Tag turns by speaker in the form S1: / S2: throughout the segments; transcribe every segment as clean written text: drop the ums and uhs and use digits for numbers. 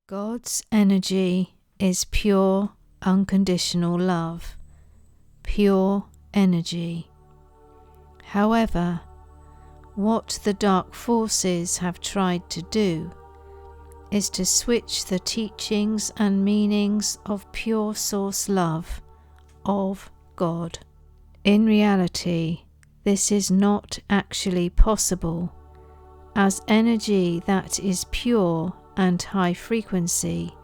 S1: God's energy is pure, unconditional love, pure energy. However, what the dark forces have tried to do is to switch the teachings and meanings of pure source love of God. In reality, this is not actually possible, as energy that is pure and high frequency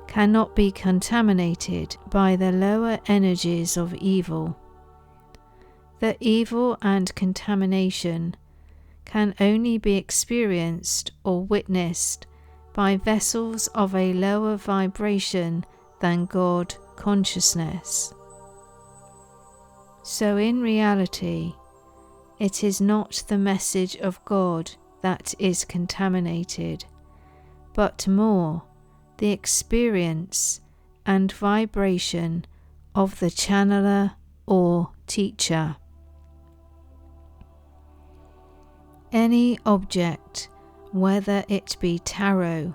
S1: cannot be contaminated by the lower energies of evil. The evil and contamination can only be experienced or witnessed by vessels of a lower vibration than God consciousness. So in reality, it is not the message of God that is contaminated, but more the experience and vibration of the channeler or teacher. Any object, whether it be tarot,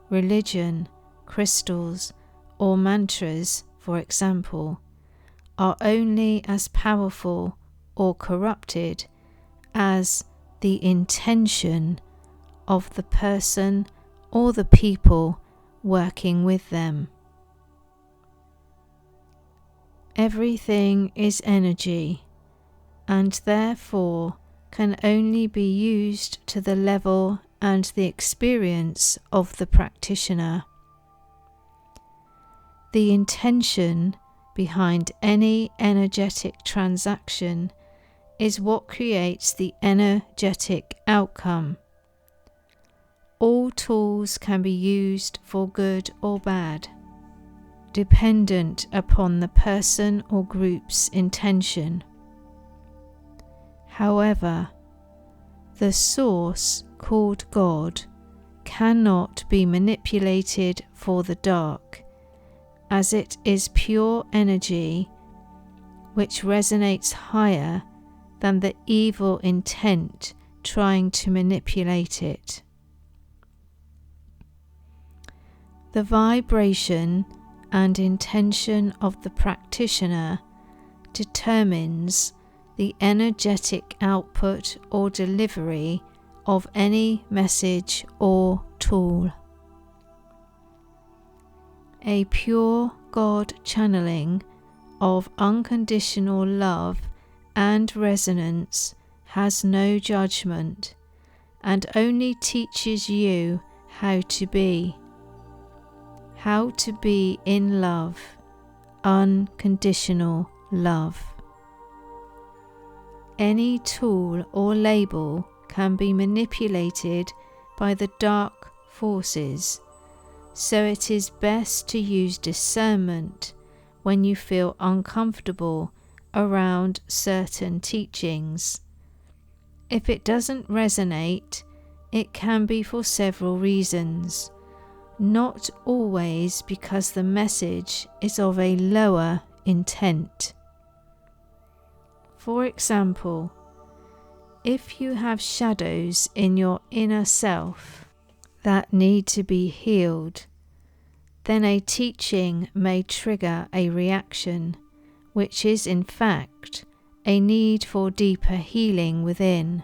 S1: religion, crystals, or mantras, for example, are only as powerful or corrupted as the intention of the person or the people working with them. Everything is energy, and therefore can only be used to the level and the experience of the practitioner. The intention behind any energetic transaction is what creates the energetic outcome. All tools can be used for good or bad, dependent upon the person or group's intention. However, the source called God cannot be manipulated for the dark, as it is pure energy which resonates higher than the evil intent trying to manipulate it. The vibration and intention of the practitioner determines the energetic output or delivery of any message or tool. A pure God channeling of unconditional love and resonance has no judgment and only teaches you how to be in love, unconditional love. Any tool or label can be manipulated by the dark forces, so it is best to use discernment when you feel uncomfortable around certain teachings. If it doesn't resonate, it can be for several reasons, not always because the message is of a lower intent. For example, if you have shadows in your inner self that need to be healed, then a teaching may trigger a reaction, which is in fact a need for deeper healing within,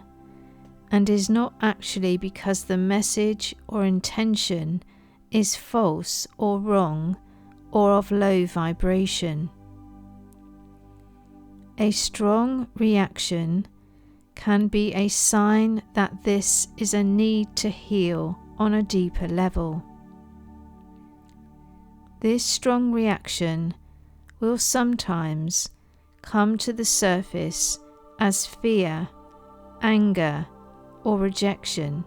S1: and is not actually because the message or intention is false or wrong or of low vibration. A strong reaction can be a sign that this is a need to heal on a deeper level. This strong reaction will sometimes come to the surface as fear, anger, or rejection,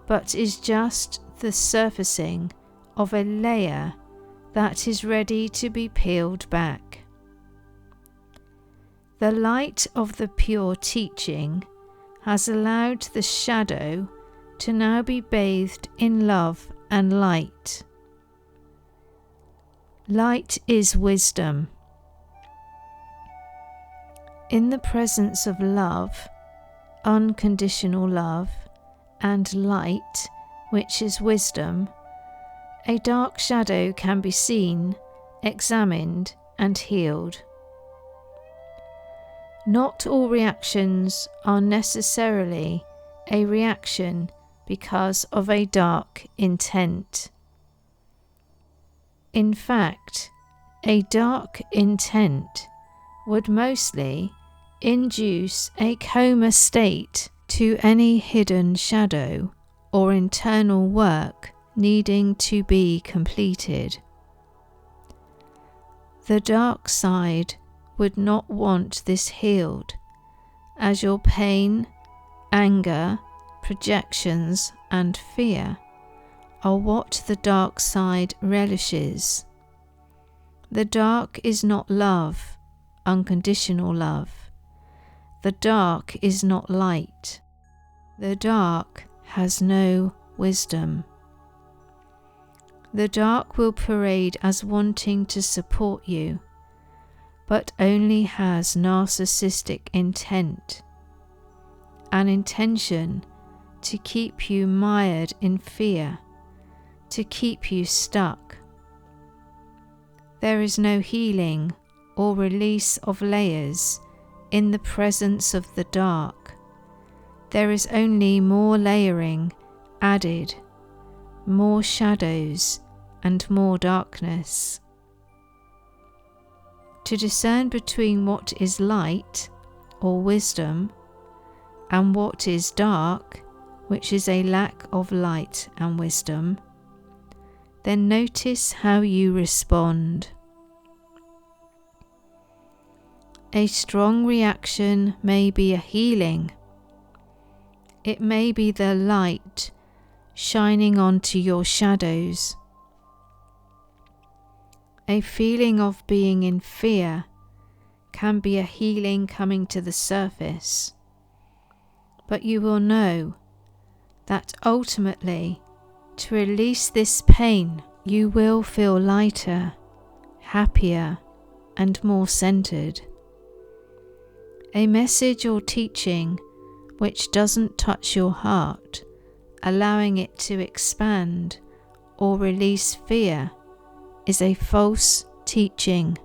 S1: but is just the surfacing of a layer that is ready to be peeled back. The light of the pure teaching has allowed the shadow to now be bathed in love and light. Light is wisdom. In the presence of love, unconditional love, and light, which is wisdom, A dark shadow can be seen, examined, and healed. Not all reactions are necessarily a reaction because of a dark intent. In fact, a dark intent would mostly induce a coma state to any hidden shadow or internal work needing to be completed. The dark side would not want this healed, as your pain, anger, projections, and fear are what the dark side relishes. The dark is not love, unconditional love. The dark is not light. The dark has no wisdom. The dark will parade as wanting to support you, but only has narcissistic intent, an intention to keep you mired in fear, to keep you stuck. There is no healing or release of layers in the presence of the dark. There is only more layering added, more shadows and more darkness. To discern between what is light or wisdom and what is dark, which is a lack of light and wisdom, then notice how you respond. A strong reaction may be a healing. It may be the light shining onto your shadows. A feeling of being in fear can be a healing coming to the surface. But you will know that ultimately, to release this pain, you will feel lighter, happier, and more centered. A message or teaching which doesn't touch your heart, allowing it to expand or release fear, is a false teaching.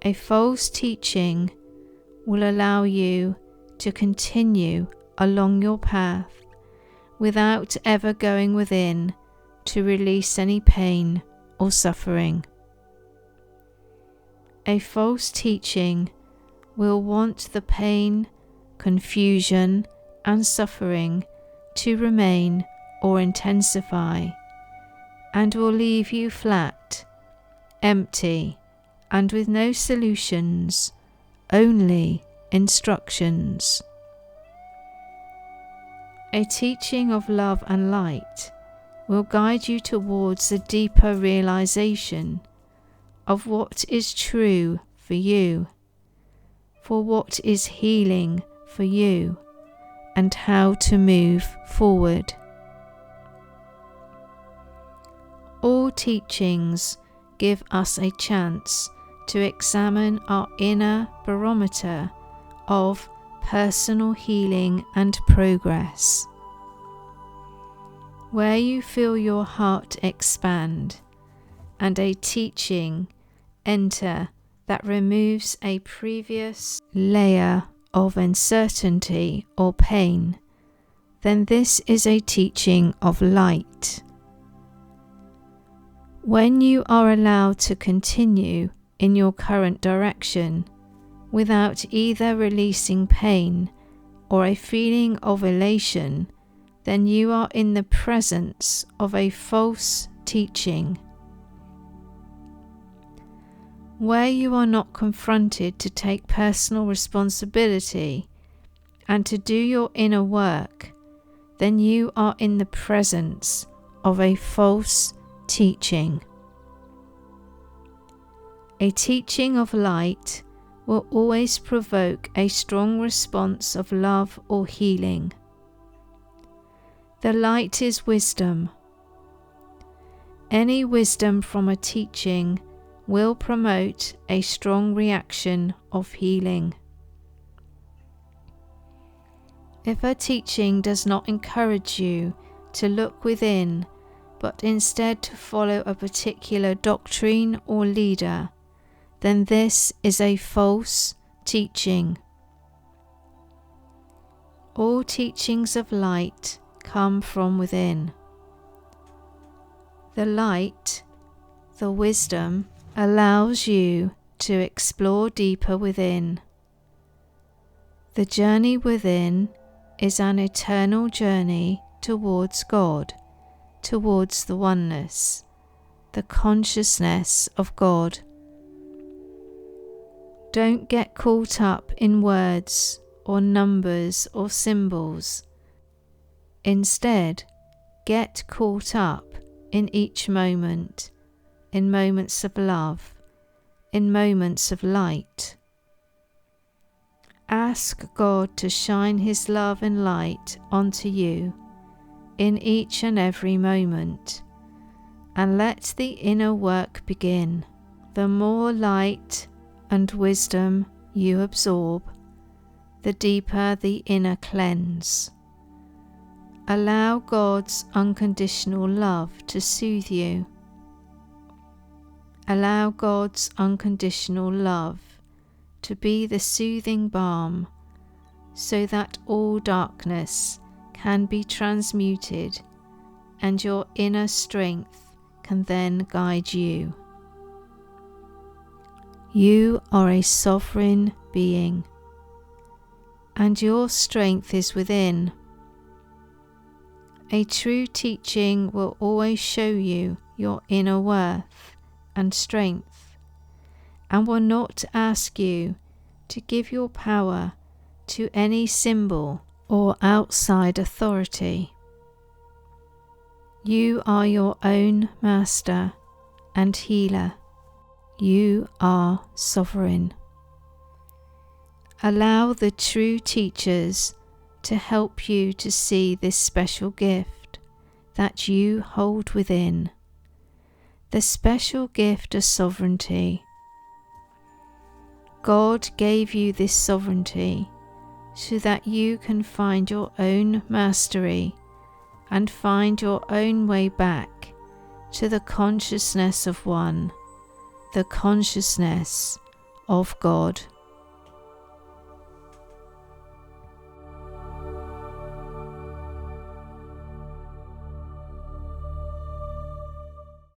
S1: A false teaching will allow you to continue along your path without ever going within to release any pain or suffering. A false teaching will want the pain, confusion, and suffering to remain or intensify, and will leave you flat, empty, and with no solutions, only instructions. A teaching of love and light will guide you towards a deeper realization of what is true for you, for what is healing for you, and how to move forward. All teachings give us a chance to examine our inner barometer of personal healing and progress. Where you feel your heart expand and a teaching enter that removes a previous layer of uncertainty or pain, then this is a teaching of light. When you are allowed to continue in your current direction without either releasing pain or a feeling of elation, then you are in the presence of a false teaching. Where you are not confronted to take personal responsibility and to do your inner work, then you are in the presence of a false teaching. A teaching of light will always provoke a strong response of love or healing. The light is wisdom. Any wisdom from a teaching will promote a strong reaction of healing. If a teaching does not encourage you to look within, but instead to follow a particular doctrine or leader, then this is a false teaching. All teachings of light come from within. The light, the wisdom, allows you to explore deeper within. The journey within is an eternal journey towards God, towards the oneness, the consciousness of God. Don't get caught up in words or numbers or symbols. Instead, get caught up in each moment, in moments of love, in moments of light. Ask God to shine His love and light onto you in each and every moment, and let the inner work begin. The more light and wisdom you absorb, the deeper the inner cleanse. Allow God's unconditional love to soothe you. Allow God's unconditional love to be the soothing balm, so that all darkness can be transmuted and your inner strength can then guide you. You are a sovereign being, and your strength is within. A true teaching will always show you your inner worth and strength, and will not ask you to give your power to any symbol or outside authority. You are your own master and healer. You are sovereign. Allow the true teachers to help you to see this special gift that you hold within, the special gift of sovereignty. God gave you this sovereignty so that you can find your own mastery and find your own way back to the consciousness of one, the consciousness of God.